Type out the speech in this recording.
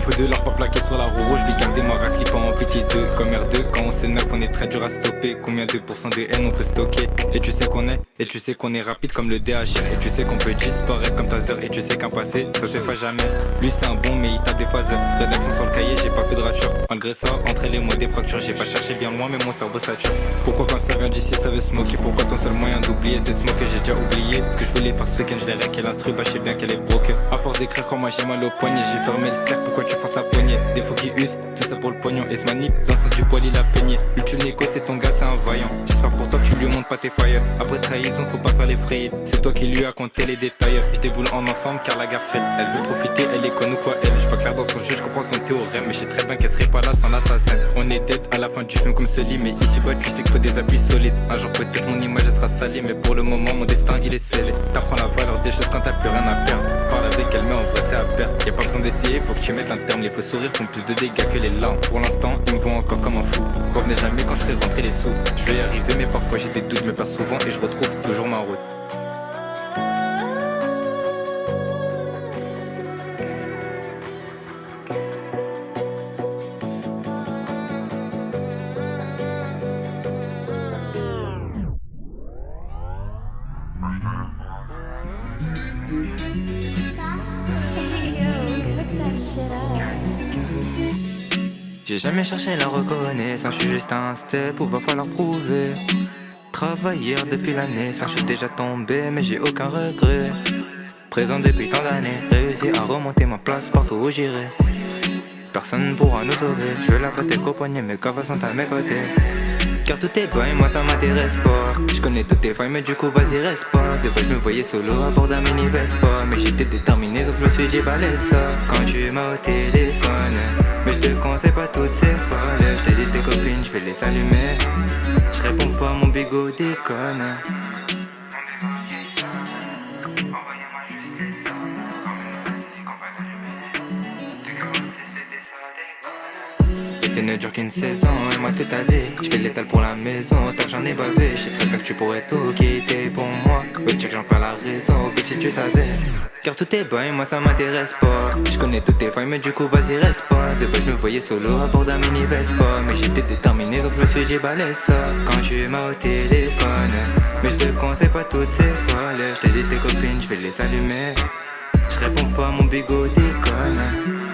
me faut de l'or pas plaqué sur la roue rouge. Je vais garder ma raclée pas en pitié 2 comme R2. Quand on s'énerve on est très dur à stopper. Combien de pourcents de haine on peut stocker? Et tu sais qu'on est rapide comme le DHR. Et tu sais qu'on peut disparaître comme Taser. Et tu sais qu'un passé ça se fait jamais. Lui c'est un bon mais il tape des phases. Rédaction sur le cahier j'ai pas fait de rature. Malgré ça entre elle et moi des fractures. J'ai pas cherché bien loin mais mon cerveau sature. Pourquoi quand ça vient d'ici ça veut smoker? Pourquoi ton seul moyen d'oublier c'est smoker? J'ai déjà oublié ce que je voulais faire ce week-end. Je l'ai rec et l'instru bah je sais bien qu'elle est broke. À force d'écrire quand moi j'ai mal au poignet. J'ai fermé le cercle pourquoi tu forces à poignet? Des faux qui usent tout ça pour le pognon. Et ce manip dans le sens du poil il a peigné. Le tue Nico c'est ton gars c'est un vaillant. J'espère pour toi que tu lui montres pas tes failles. Après trahison faut pas faire les frayer. C'est toi qui lui as compté les détails. Je déboule en ensemble car la gare fait. Elle veut profiter elle est conne ou quoi elle. Je vois clair dans son jeu je comprends son théorème. Mais je sais très bien qu'elle serait pas là sans l'assassin. On est dead à la fin du film comme ce lit. Mais ici bas tu sais qu'il faut des appuis solides. Un jour peut-être mon image elle sera salie. Mais pour le moment mon destin il est scellé. T'apprends la valeur des choses quand t'as plus rien à perdre. Parle avec elle mais en vrai c'est à perte. Y'a pas besoin d'essayer faut que tu mettes un terme. Les faux sourires font plus de dégâts que les larmes. Pour l'instant ils me voient encore comme un fou. Revenez jamais quand je ferai rentrer les sous. Je vais y arriver mais parfois j'ai des doutes. Je me perds souvent et je retrouve toujours ma route. J'ai jamais cherché la reconnaissance, je suis juste un step où va falloir prouver. Travailler depuis la naissance, je suis déjà tombé mais j'ai aucun regret. Présent depuis tant d'années, réussi à remonter ma place partout où j'irai. Personne pourra nous sauver, je veux la prêter qu'au poignet, mes cavas sont à mes côtés. Car tout est bon et moi ça m'intéresse pas. Je connais toutes tes failles mais du coup vas-y reste pas. De base je me voyais solo à bord d'un mini Vespa. Mais j'étais déterminé donc je me suis dit balai ça. Quand tu m'as au téléphone, mais je te conseille pas toutes ces folles. Je t'ai dit tes copines je vais les allumer. Je réponds pas mon bigot déconne. T'es ne dure qu'une saison et moi toute ta vie. J'fais l'étal pour la maison, tant que j'en ai bavé. J'sais très bien que tu pourrais tout quitter pour moi. Ouais check j'en perds la raison, bitch si tu savais. Car tout est bon et moi ça m'intéresse pas. J'connais toutes tes failles mais du coup vas-y reste pas. De base je me voyais solo à bord d'un mini Vespa. Mais j'étais déterminé donc je me suis dit balai ça. Quand tu m'as au téléphone, mais je te conseille pas toutes ces folles. Je t'ai dit tes copines je vais les allumer. Je réponds pas mon bigot déconne.